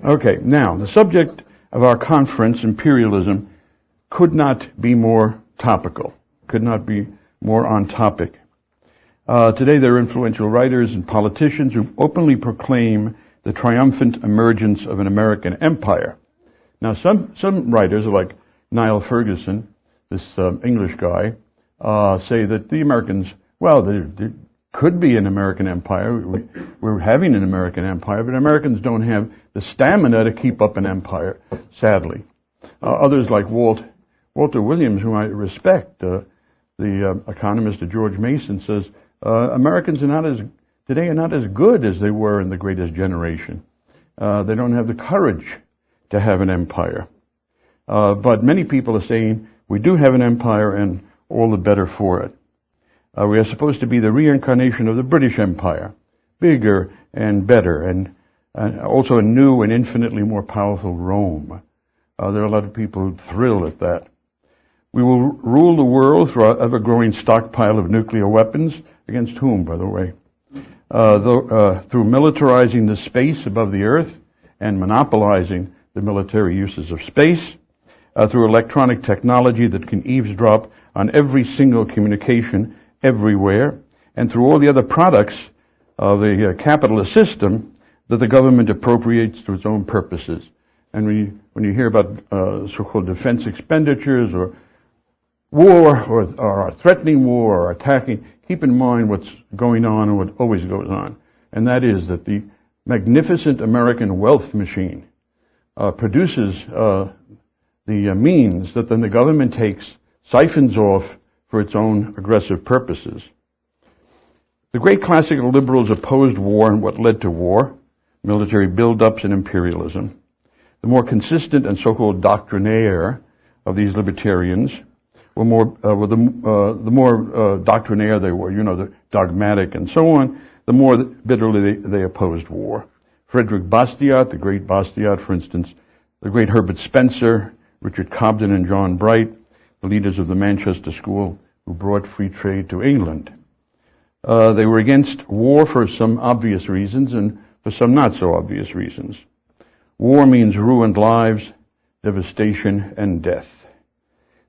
Okay, now, the subject of our conference, imperialism, could not be more topical, could not be more on topic. Today there are influential writers and politicians who openly proclaim the triumphant emergence of an American empire. Now, some writers, like Niall Ferguson, this English guy, say that the Americans, well, there could be an American empire. We're having an American empire, but Americans don't have the stamina to keep up an empire, sadly. Others like Walter Williams, whom I respect, the economist George Mason, says Americans today are not as good as they were in the Greatest Generation. They don't have the courage to have an empire. But many people are saying we do have an empire, and all the better for it. We are supposed to be the reincarnation of the British Empire, bigger and better, and also a new and infinitely more powerful Rome. There are a lot of people who thrill at that. We will rule the world through our ever-growing stockpile of nuclear weapons, against whom, by the way? Through militarizing the space above the earth and monopolizing the military uses of space, through electronic technology that can eavesdrop on every single communication everywhere, and through all the other products of the capitalist system that the government appropriates to its own purposes. And when you hear about so-called defense expenditures or war or threatening war or attacking, keep in mind what's going on and what always goes on. And that is that the magnificent American wealth machine produces the means that then the government takes, siphons off for its own aggressive purposes. The great classical liberals opposed war and what led to war, military buildups and imperialism. The more consistent and so-called doctrinaire of these libertarians were the more doctrinaire they were, the dogmatic and so on, the more bitterly they opposed war. Frederick Bastiat, the great Bastiat, for instance, the great Herbert Spencer, Richard Cobden and John Bright, the leaders of the Manchester School who brought free trade to England. They were against war for some obvious reasons and for some not so obvious reasons. War means ruined lives, devastation, and death.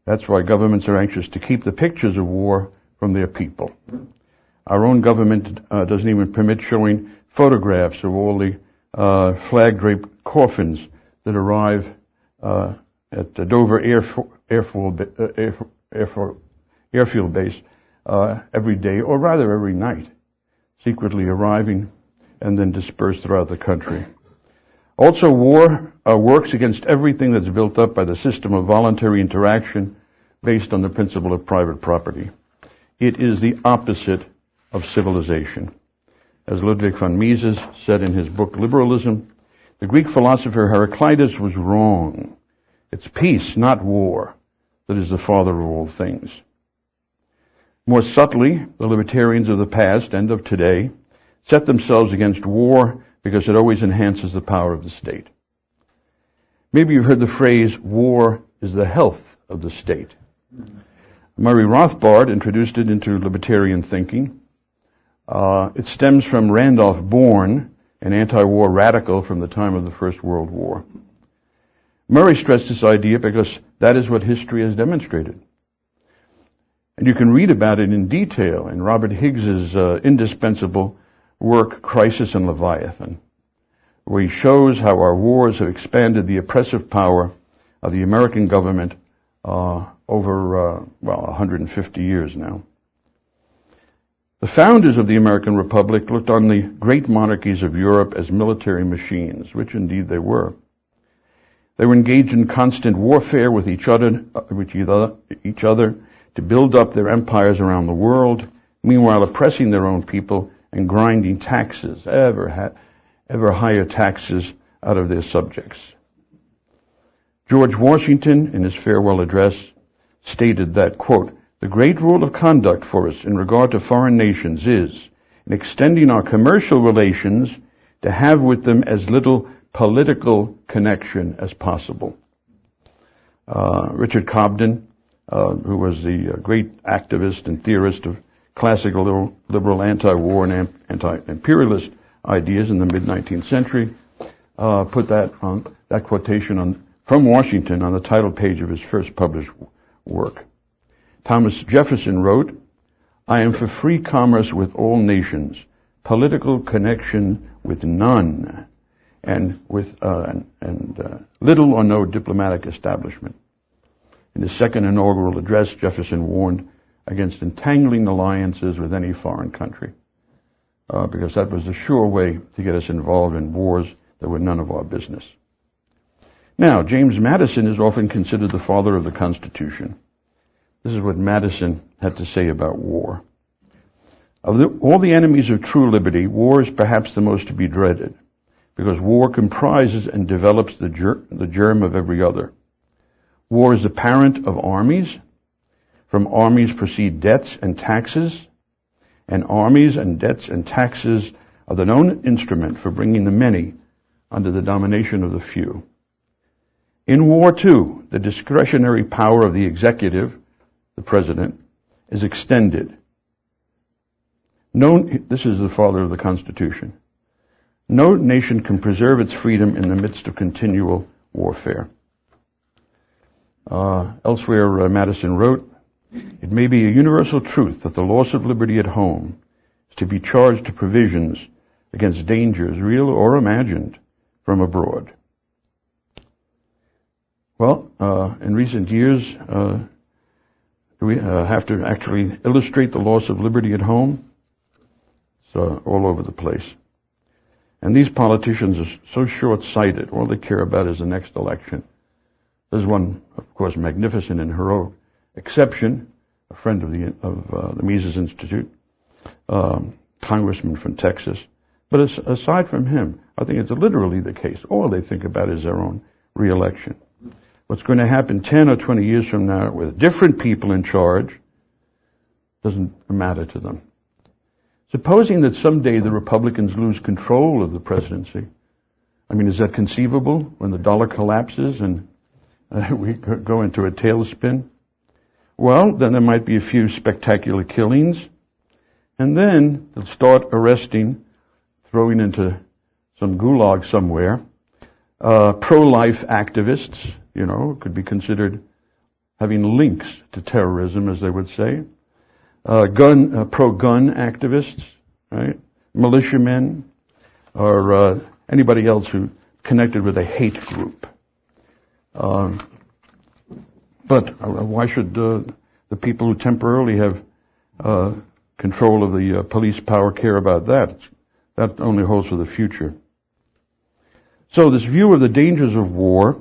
That's why governments are anxious to keep the pictures of war from their people. Our own government doesn't even permit showing photographs of all the flag-draped coffins that arrive at the Dover airfield base every day, or rather every night, secretly arriving and then dispersed throughout the country. Also, war works against everything that's built up by the system of voluntary interaction based on the principle of private property. It is the opposite of civilization. As Ludwig von Mises said in his book Liberalism, the Greek philosopher Heraclitus was wrong. It's peace, not war, that is the father of all things. More subtly, the libertarians of the past and of today set themselves against war because it always enhances the power of the state. Maybe you've heard the phrase, war is the health of the state. Murray Rothbard introduced it into libertarian thinking. It stems from Randolph Bourne, an anti-war radical from the time of the First World War. Murray stressed this idea because that is what history has demonstrated. And you can read about it in detail in Robert Higgs's indispensable work, Crisis and Leviathan, where he shows how our wars have expanded the oppressive power of the American government over 150 years now. The founders of the American Republic looked on the great monarchies of Europe as military machines, which indeed they were. They were engaged in constant warfare with each other to build up their empires around the world, meanwhile oppressing their own people and grinding taxes, ever higher taxes, out of their subjects. George Washington, in his farewell address, stated that, quote, "The great rule of conduct for us in regard to foreign nations is, in extending our commercial relations, to have with them as little political connection as possible." Richard Cobden, who was the great activist and theorist of classical liberal anti-war and anti-imperialist ideas in the mid-19th century, put that quotation from Washington on the title page of his first published work. Thomas Jefferson wrote, "I am for free commerce with all nations, political connection with none, and with little or no diplomatic establishment." In his second inaugural address, Jefferson warned against entangling alliances with any foreign country, because that was a sure way to get us involved in wars that were none of our business. Now, James Madison is often considered the father of the Constitution. This is what Madison had to say about war. Of all the enemies of true liberty, war is perhaps the most to be dreaded, because war comprises and develops the germ of every other. War is the parent of armies. From armies proceed debts and taxes, and armies and debts and taxes are the known instrument for bringing the many under the domination of the few. In war, too, the discretionary power of the executive, the president, is extended. This is the father of the Constitution. No nation can preserve its freedom in the midst of continual warfare. Elsewhere, Madison wrote, "It may be a universal truth that the loss of liberty at home is to be charged to provisions against dangers, real or imagined, from abroad." Well, in recent years, we have to actually illustrate the loss of liberty at home. It's all over the place. And these politicians are so short-sighted. All they care about is the next election. There's one, of course, magnificent and heroic exception, a friend of the Mises Institute, congressman from Texas. But aside from him, I think it's literally the case. All they think about is their own re-election. What's going to happen 10 or 20 years from now with different people in charge doesn't matter to them. Supposing that someday the Republicans lose control of the presidency, I mean, is that conceivable when the dollar collapses and we go into a tailspin? Well, then there might be a few spectacular killings, and then they'll start arresting, throwing into some gulag somewhere, pro-life activists, could be considered having links to terrorism, as they would say, pro-gun activists, right? Militiamen, or anybody else who connected with a hate group. But why should the people who temporarily have control of the police power care about that? That only holds for the future. So this view of the dangers of war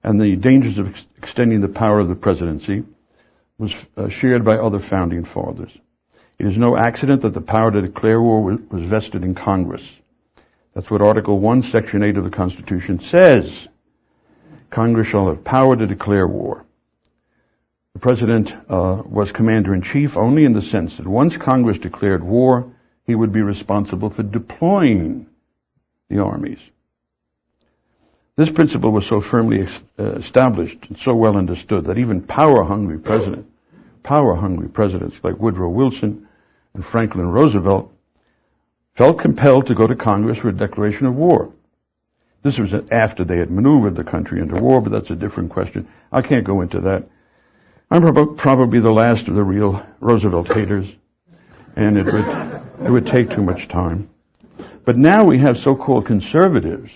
and the dangers of extending the power of the presidency was shared by other founding fathers. It is no accident that the power to declare war was vested in Congress. That's what Article 1, Section 8 of the Constitution says. Congress shall have power to declare war. The President was Commander-in-Chief only in the sense that once Congress declared war, he would be responsible for deploying the armies. This principle was so firmly established and so well understood that even power-hungry presidents like Woodrow Wilson and Franklin Roosevelt felt compelled to go to Congress for a declaration of war. This was after they had maneuvered the country into war, but that's a different question. I can't go into that. I'm probably the last of the real Roosevelt haters, and it would take too much time. But now we have so-called conservatives,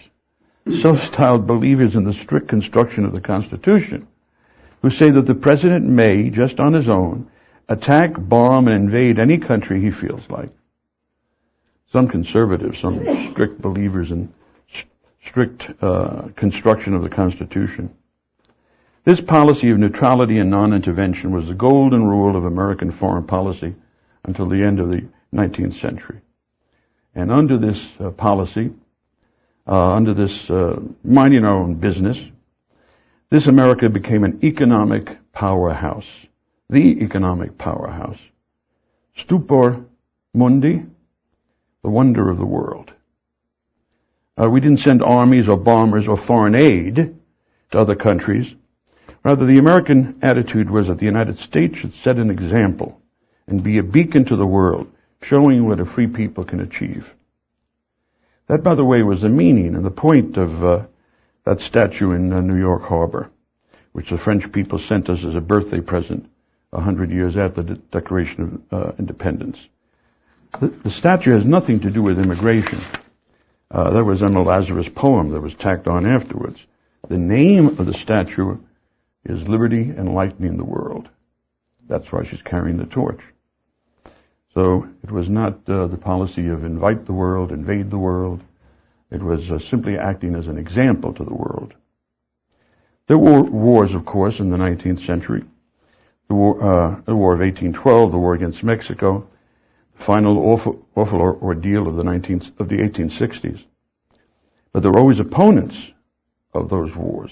self-styled believers in the strict construction of the Constitution, who say that the president may, just on his own, attack, bomb, and invade any country he feels like. Some conservatives, some strict believers in strict construction of the Constitution. This policy of neutrality and non-intervention was the golden rule of American foreign policy until the end of the 19th century. And under this policy, under this minding our own business, this America became an economic powerhouse, the economic powerhouse. Stupor mundi, the wonder of the world. We didn't send armies or bombers or foreign aid to other countries. Rather, the American attitude was that the United States should set an example and be a beacon to the world, showing what a free people can achieve. That, by the way, was the meaning and the point of that statue in New York Harbor, which the French people sent us as a birthday present 100 years after the Declaration of Independence. The statue has nothing to do with immigration. That was Emma Lazarus' poem that was tacked on afterwards. The name of the statue is Liberty Enlightening the World. That's why she's carrying the torch. So it was not the policy of invite the world, invade the world. It was simply acting as an example to the world. There were wars, of course, in the 19th century. The War of 1812, the war against Mexico, the final awful ordeal of the 1860s. But there were always opponents of those wars.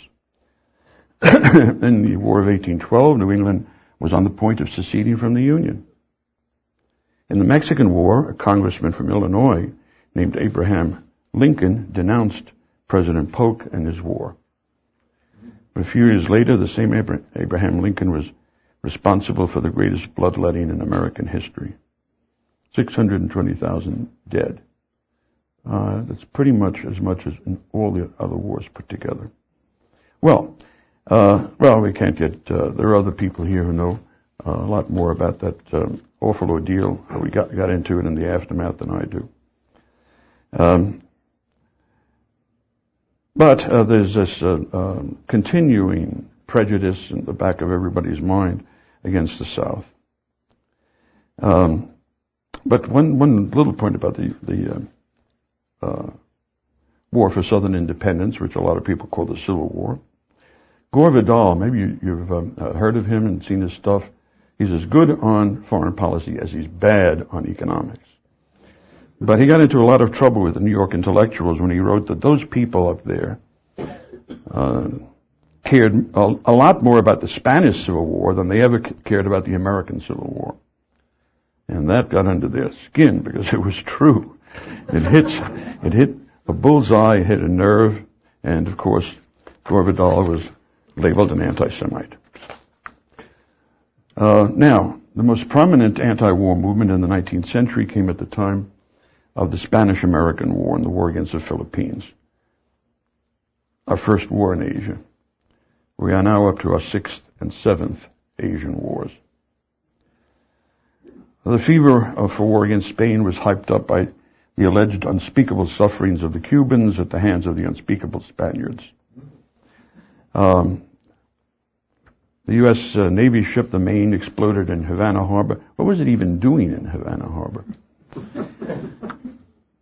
In the War of 1812, New England was on the point of seceding from the Union. In the Mexican War, a congressman from Illinois named Abraham Lincoln denounced President Polk and his war. But a few years later, the same Abraham Lincoln was responsible for the greatest bloodletting in American history. 620,000 dead. That's pretty much as in all the other wars put together. Well, we can't get, there are other people here who know a lot more about that awful ordeal, how we got into it in the aftermath than I do. But there's this continuing prejudice in the back of everybody's mind against the South. But one little point about the War for Southern Independence, which a lot of people call the Civil War. Gore Vidal, maybe you've heard of him and seen his stuff. He's as good on foreign policy as he's bad on economics. But he got into a lot of trouble with the New York intellectuals when he wrote that those people up there cared a lot more about the Spanish Civil War than they ever cared about the American Civil War. And that got under their skin because it was true. It hit a bullseye, hit a nerve, and of course, Gore Vidal was labeled an anti-Semite. Now, the most prominent anti-war movement in the 19th century came at the time of the Spanish-American War and the war against the Philippines. Our first war in Asia. We are now up to our 6th and 7th Asian wars. The fever for war against Spain was hyped up by the alleged unspeakable sufferings of the Cubans at the hands of the unspeakable Spaniards. The U.S. Navy ship, the Maine, exploded in Havana Harbor. What was it even doing in Havana Harbor?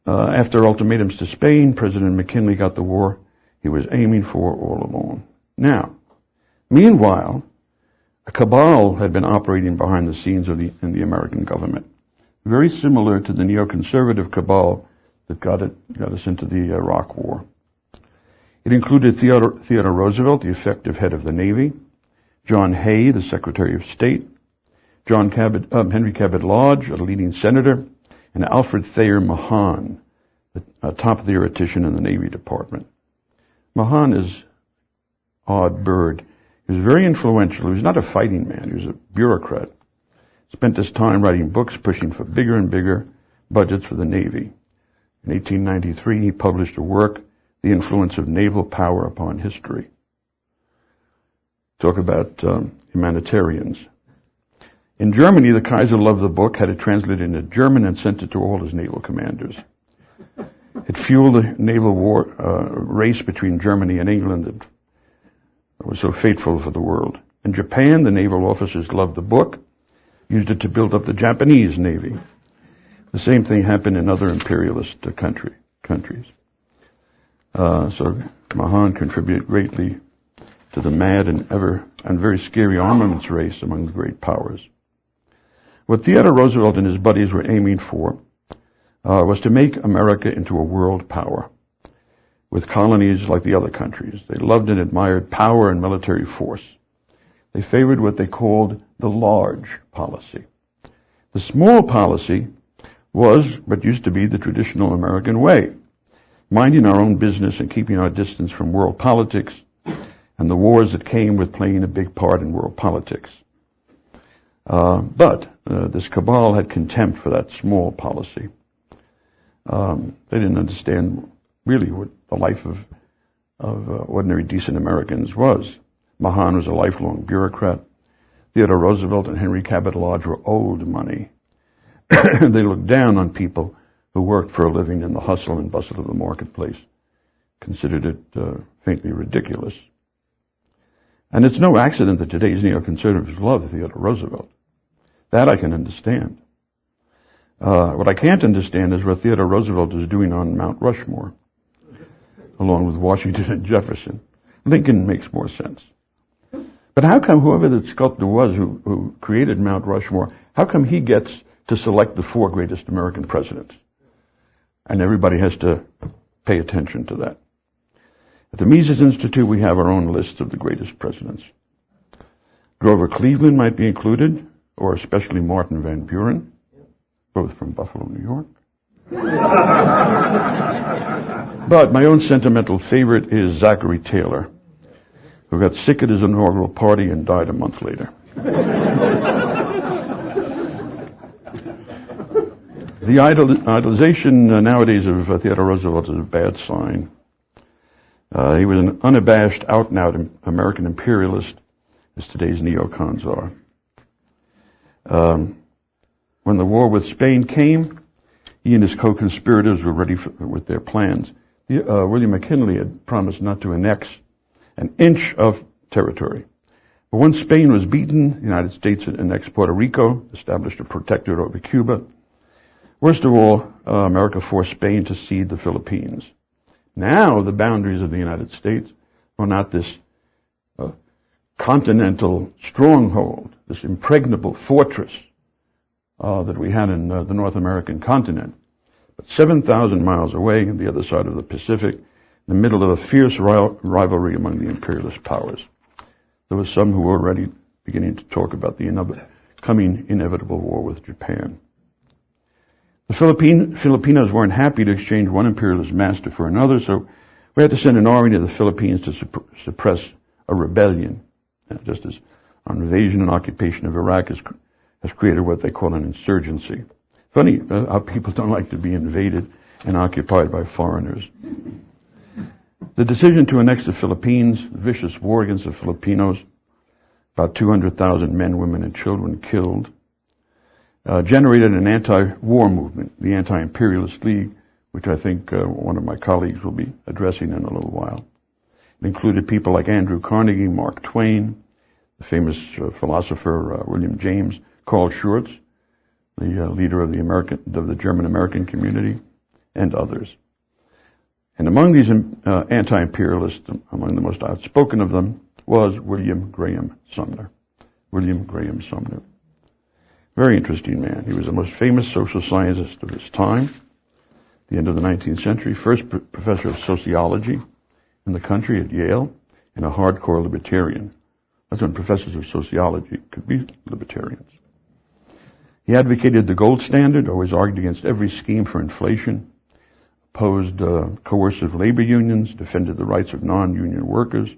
After ultimatums to Spain, President McKinley got the war he was aiming for all along. Now, meanwhile, a cabal had been operating behind the scenes in the American government, very similar to the neoconservative cabal that got us into the Iraq War. It included Theodore Roosevelt, the effective head of the Navy, John Hay, the Secretary of State, Henry Cabot Lodge, a leading senator, and Alfred Thayer Mahan, the top theoretician in the Navy Department. Mahan is an odd bird. He was very influential. He was not a fighting man. He was a bureaucrat. Spent his time writing books pushing for bigger and bigger budgets for the Navy. In 1893, he published a work, The Influence of Naval Power Upon History. Talk about humanitarians. In Germany, the Kaiser loved the book, had it translated into German, and sent it to all his naval commanders. It fueled the naval war race between Germany and England that was so fateful for the world. In Japan, the naval officers loved the book, used it to build up the Japanese Navy. The same thing happened in other imperialist countries. So Mahan contributed greatly to the mad and very scary armaments race among the great powers. What Theodore Roosevelt and his buddies were aiming for was to make America into a world power, with colonies like the other countries. They loved and admired power and military force. They favored what they called the large policy. The small policy was what used to be the traditional American way, minding our own business and keeping our distance from world politics and the wars that came with playing a big part in world politics. But this cabal had contempt for that small policy. They didn't understand really what the life of ordinary decent Americans was. Mahan was a lifelong bureaucrat. Theodore Roosevelt and Henry Cabot Lodge were owed money. They looked down on people who worked for a living in the hustle and bustle of the marketplace, considered it faintly ridiculous. And it's no accident that today's neoconservatives love Theodore Roosevelt. That I can understand. What I can't understand is what Theodore Roosevelt is doing on Mount Rushmore, along with Washington and Jefferson. Lincoln makes more sense. But how come whoever that sculptor was who created Mount Rushmore, how come he gets to select the 4 greatest American presidents? And everybody has to pay attention to that. At the Mises Institute, we have our own list of the greatest presidents. Grover Cleveland might be included, or especially Martin Van Buren, both from Buffalo, New York. But my own sentimental favorite is Zachary Taylor, who got sick at his inaugural party and died a month later. The idolization nowadays of Theodore Roosevelt is a bad sign. He was an unabashed, out-and-out American imperialist, as today's neocons are. When the war with Spain came, he and his co-conspirators were ready with their plans. William McKinley had promised not to annex an inch of territory. But once Spain was beaten, the United States annexed Puerto Rico, established a protectorate over Cuba. Worst of all, America forced Spain to cede the Philippines. Now the boundaries of the United States are not this continental stronghold, this impregnable fortress that we had in the North American continent, but 7,000 miles away on the other side of the Pacific, in the middle of a fierce rivalry among the imperialist powers. There were some who were already beginning to talk about the coming inevitable war with Japan. The Filipinos weren't happy to exchange one imperialist master for another, so we had to send an army to the Philippines to suppress a rebellion, just as our invasion and occupation of Iraq has created what they call an insurgency. Funny how people don't like to be invaded and occupied by foreigners. The decision to annex the Philippines, the vicious war against the Filipinos, about 200,000 men, women, and children killed, generated an anti-war movement, the Anti-Imperialist League, which I think one of my colleagues will be addressing in a little while. It included people like Andrew Carnegie, Mark Twain, the famous philosopher William James, Carl Schurz, the leader of the German-American community, and others. And among these anti-imperialists, among the most outspoken of them, was William Graham Sumner. William Graham Sumner. Very interesting man. He was the most famous social scientist of his time, the end of the 19th century, first professor of sociology in the country at Yale, and a hardcore libertarian. That's when professors of sociology could be libertarians. He advocated the gold standard, always argued against every scheme for inflation, opposed coercive labor unions, defended the rights of non-union workers.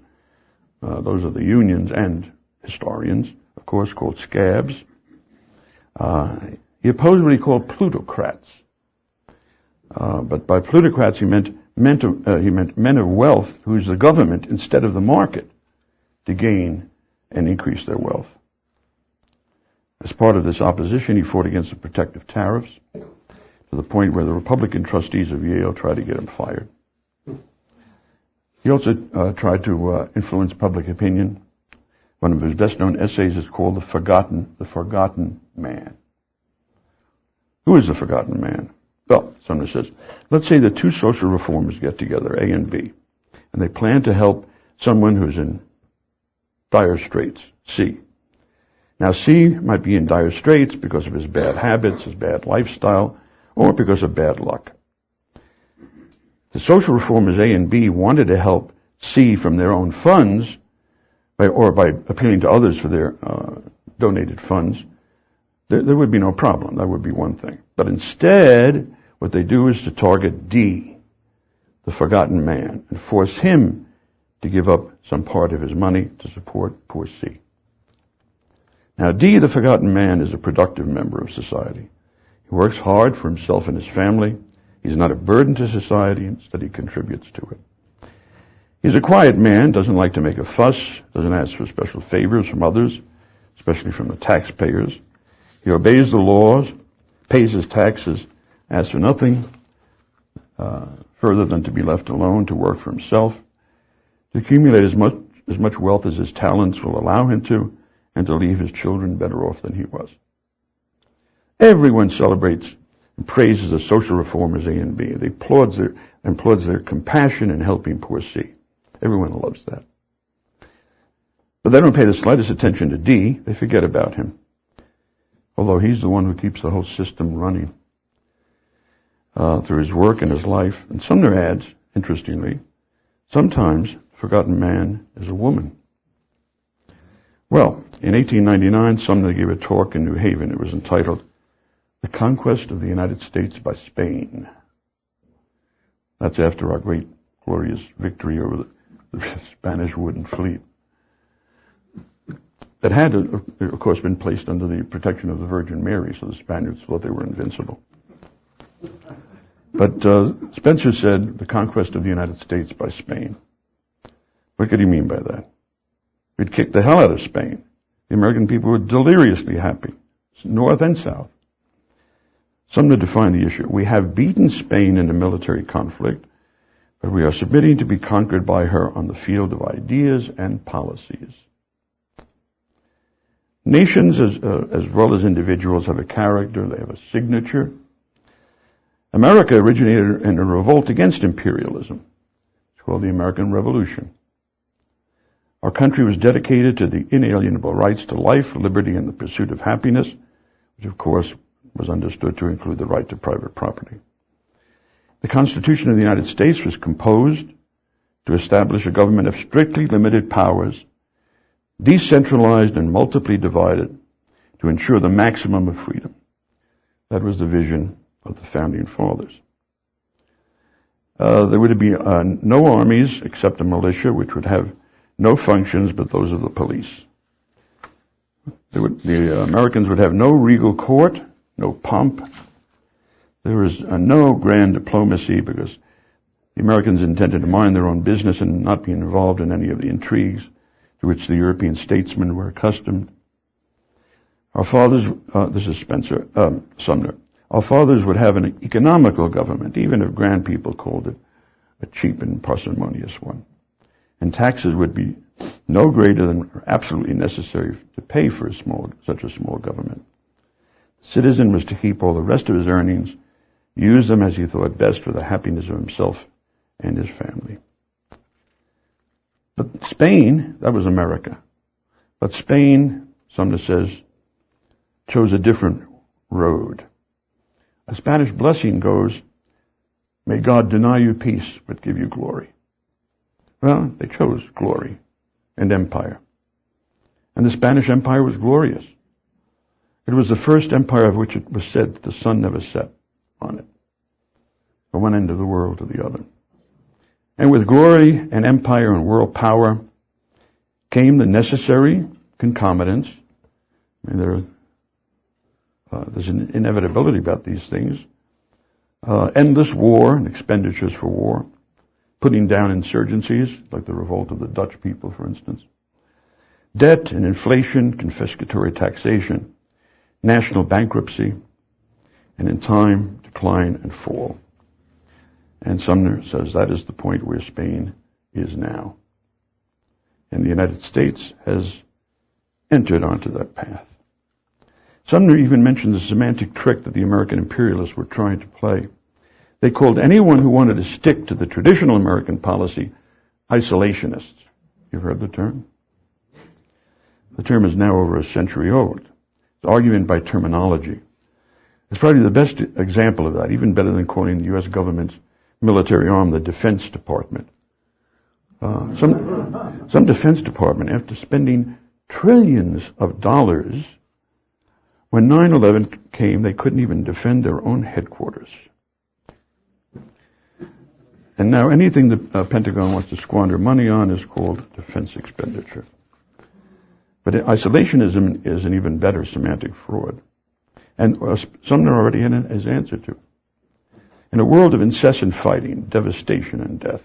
Those are the unions and historians, of course, called scabs. He opposed what he called plutocrats. But by plutocrats he meant men of wealth who use the government instead of the market to gain and increase their wealth. As part of this opposition, he fought against the protective tariffs to the point where the Republican trustees of Yale tried to get him fired. He also tried to influence public opinion. One of his best-known essays is called The Forgotten Man. Who is the Forgotten Man? Well, Sumner says, let's say that two social reformers get together, A and B, and they plan to help someone who's in dire straits, C. Now, C might be in dire straits because of his bad habits, his bad lifestyle, or because of bad luck. The social reformers A and B wanted to help C from their own funds, by appealing to others for their donated funds. There would be no problem. That would be one thing. But instead, what they do is to target D, the forgotten man, and force him to give up some part of his money to support poor C. Now, D, the forgotten man, is a productive member of society. He works hard for himself and his family. He's not a burden to society, instead he contributes to it. He's a quiet man, doesn't like to make a fuss, doesn't ask for special favors from others, especially from the taxpayers. He obeys the laws, pays his taxes, asks for nothing further than to be left alone, to work for himself, to accumulate as much wealth as his talents will allow him to, and to leave his children better off than he was. Everyone celebrates and praises the social reformers A and B. They applauds their compassion in helping poor C. Everyone loves that. But they don't pay the slightest attention to D. They forget about him, although he's the one who keeps the whole system running through his work and his life. And Sumner adds, interestingly, sometimes forgotten man is a woman. Well, in 1899, Sumner gave a talk in New Haven. It was entitled, "The Conquest of the United States by Spain." That's after our great, glorious victory over the Spanish wooden fleet. That had, of course, been placed under the protection of the Virgin Mary, so the Spaniards thought they were invincible. But Spencer said, "The conquest of the United States by Spain." What could he mean by that? We'd kicked the hell out of Spain. The American people were deliriously happy, north and south. Sumner defined the issue. We have beaten Spain in a military conflict, but we are submitting to be conquered by her on the field of ideas and policies. Nations, as well as individuals, have a character, they have a signature. America originated in a revolt against imperialism. It's called the American Revolution. Our country was dedicated to the inalienable rights to life, liberty, and the pursuit of happiness, which of course was understood to include the right to private property. The Constitution of the United States was composed to establish a government of strictly limited powers, decentralized and multiply divided, to ensure the maximum of freedom. That was the vision of the Founding Fathers. There would be no armies except a militia, which would have no functions but those of the police. The Americans would have no regal court, no pomp. There was no grand diplomacy because the Americans intended to mind their own business and not be involved in any of the intrigues to which the European statesmen were accustomed. Our fathers, this is Sumner, our fathers would have an economical government, even if grand people called it a cheap and parsimonious one. And taxes would be no greater than absolutely necessary to pay for such a small government. The citizen was to keep all the rest of his earnings, use them as he thought best for the happiness of himself and his family. But Spain, that was America. But Spain, Sumner says, chose a different road. A Spanish blessing goes, "May God deny you peace, but give you glory." Well, they chose glory and empire. And the Spanish Empire was glorious. It was the first empire of which it was said that the sun never set on it, from one end of the world to the other. And with glory and empire and world power came the necessary concomitants. I mean, there's an inevitability about these things. Endless war and expenditures for war, putting down insurgencies, like the revolt of the Dutch people, for instance. Debt and inflation, confiscatory taxation, national bankruptcy, and in time, decline and fall. And Sumner says that is the point where Spain is now. And the United States has entered onto that path. Sumner even mentions a semantic trick that the American imperialists were trying to play. They called anyone who wanted to stick to the traditional American policy isolationists. You've heard the term? The term is now over a century old. It's argument by terminology. It's probably the best example of that, even better than calling the U.S. government's military arm the Defense Department. Some Defense Department, after spending trillions of dollars, when 9/11 came, they couldn't even defend their own headquarters. And now anything the Pentagon wants to squander money on is called defense expenditure. But isolationism is an even better semantic fraud. And Sumner already had his answer to. In a world of incessant fighting, devastation, and death,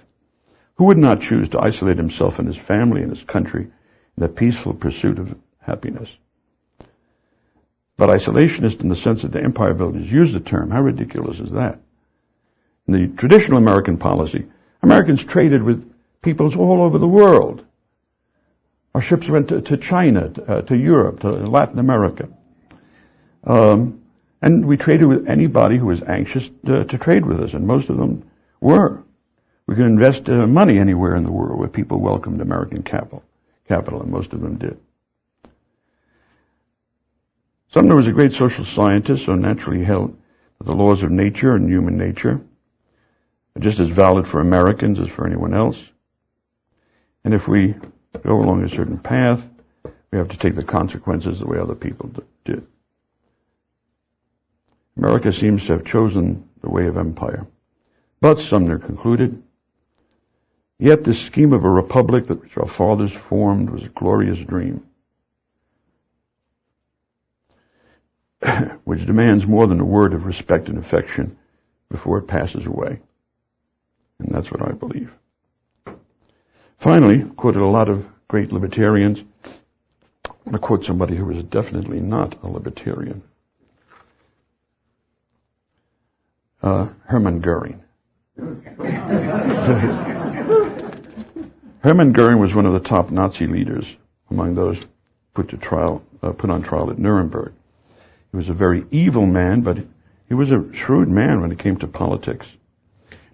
who would not choose to isolate himself and his family and his country in the peaceful pursuit of happiness? But isolationist in the sense that the empire builders use the term, how ridiculous is that? In the traditional American policy, Americans traded with peoples all over the world. Our ships went to China, to Europe, to Latin America. And we traded with anybody who was anxious to trade with us, and most of them were. We could invest money anywhere in the world where people welcomed American capital, and most of them did. Sumner was a great social scientist, so naturally he held that the laws of nature and human nature are just as valid for Americans as for anyone else. And if we go along a certain path, we have to take the consequences the way other people did. America seems to have chosen the way of empire. But, Sumner concluded, yet this scheme of a republic that which our fathers formed was a glorious dream, which demands more than a word of respect and affection before it passes away. And that's what I believe. Finally, quoted a lot of great libertarians. I'm going to quote somebody who was definitely not a libertarian. Hermann Goering. Hermann Goering was one of the top Nazi leaders among those put on trial at Nuremberg. He was a very evil man, but he was a shrewd man when it came to politics.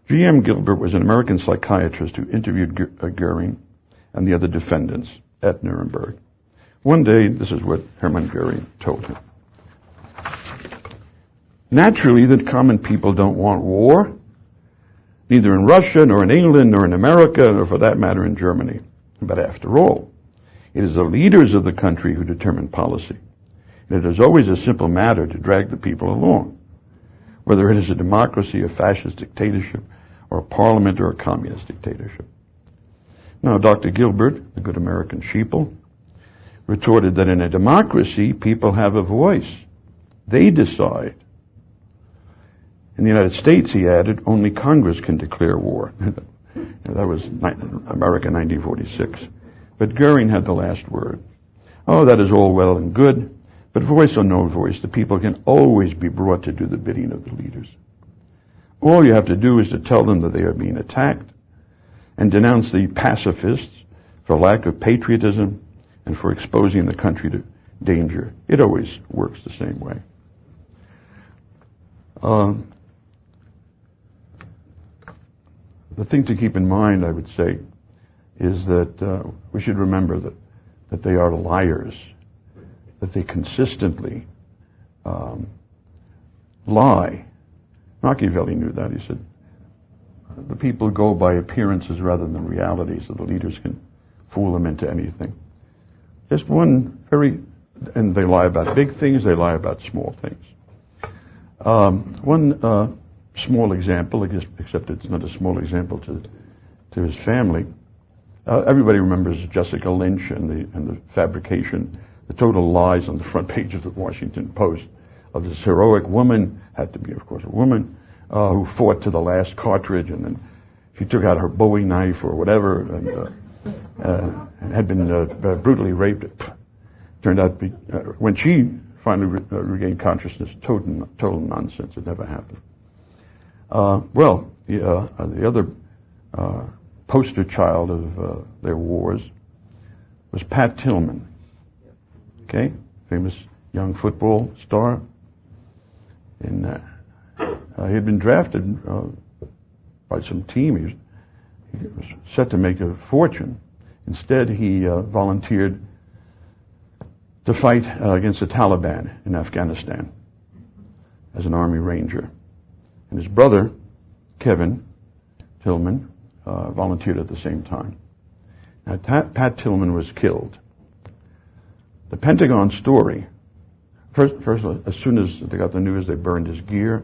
G.M. Gilbert was an American psychiatrist who interviewed Goering and the other defendants at Nuremberg. One day, this is what Hermann Goering told him. Naturally, the common people don't want war, neither in Russia, nor in England, nor in America, nor for that matter in Germany. But after all, it is the leaders of the country who determine policy. And it is always a simple matter to drag the people along, whether it is a democracy, a fascist dictatorship, or a parliament, or a communist dictatorship. Now, Dr. Gilbert, the good American sheeple, retorted that in a democracy, people have a voice. They decide. In the United States, he added, only Congress can declare war. That was America 1946. But Goering had the last word. Oh, that is all well and good, but voice or no voice, the people can always be brought to do the bidding of the leaders. All you have to do is to tell them that they are being attacked and denounce the pacifists for lack of patriotism and for exposing the country to danger. It always works the same way. The thing to keep in mind, I would say, is that we should remember that they are liars, that they consistently lie. Machiavelli knew that. He said, the people go by appearances rather than reality, so the leaders can fool them into anything. Just one and they lie about big things, they lie about small things. One small example, except it's not a small example to his family. Everybody remembers Jessica Lynch and the fabrication, the total lies on the front page of the Washington Post of this heroic woman, had to be, of course, a woman, who fought to the last cartridge, and then she took out her Bowie knife or whatever, and had been brutally raped. Turned out to be, when she finally regained consciousness, total nonsense. It never happened. The other poster child of their wars was Pat Tillman, okay, famous young football star. And he had been drafted by some team. He was set to make a fortune. Instead, he volunteered to fight against the Taliban in Afghanistan as an Army Ranger. And his brother, Kevin Tillman, volunteered at the same time. Now, Pat Tillman was killed. The Pentagon story, first, as soon as they got the news, they burned his gear,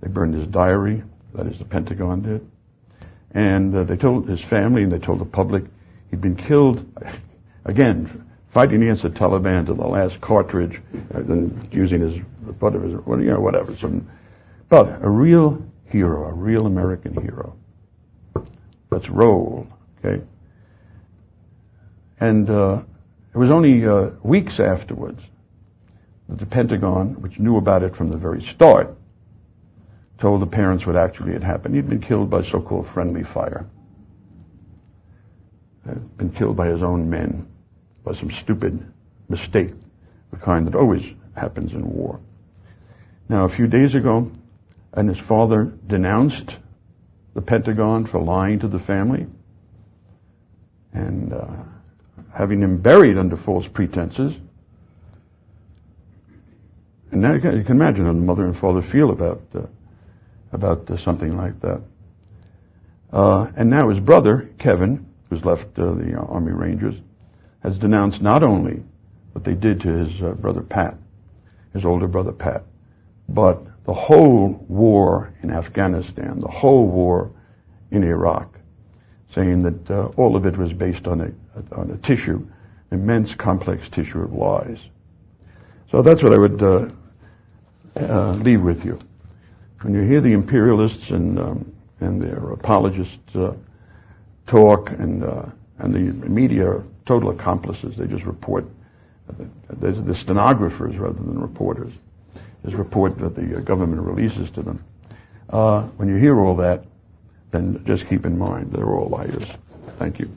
they burned his diary, that is, the Pentagon did. And they told his family and they told the public he'd been killed, again, fighting against the Taliban to the last cartridge, using the butt of his, whatever. But a real hero, a real American hero. Let's roll, okay? And it was only weeks afterwards that the Pentagon, which knew about it from the very start, told the parents what actually had happened. He'd been killed by so-called friendly fire. Had been killed by his own men by some stupid mistake, the kind that always happens in war. Now, a few days ago, and his father denounced the Pentagon for lying to the family and having him buried under false pretenses. And now you can imagine how the mother and father feel about something like that. And now his brother, Kevin, who's left the Army Rangers, has denounced not only what they did to his brother Pat, his older brother Pat, but the whole war in Afghanistan, the whole war in Iraq, saying that all of it was based on a tissue, immense complex tissue of lies. So that's what I would leave with you. When you hear the imperialists and their apologists talk, and the media are total accomplices, they just report. There's the stenographers rather than reporters. There's report that the government releases to them. When you hear all that, then just keep in mind they're all liars. Thank you.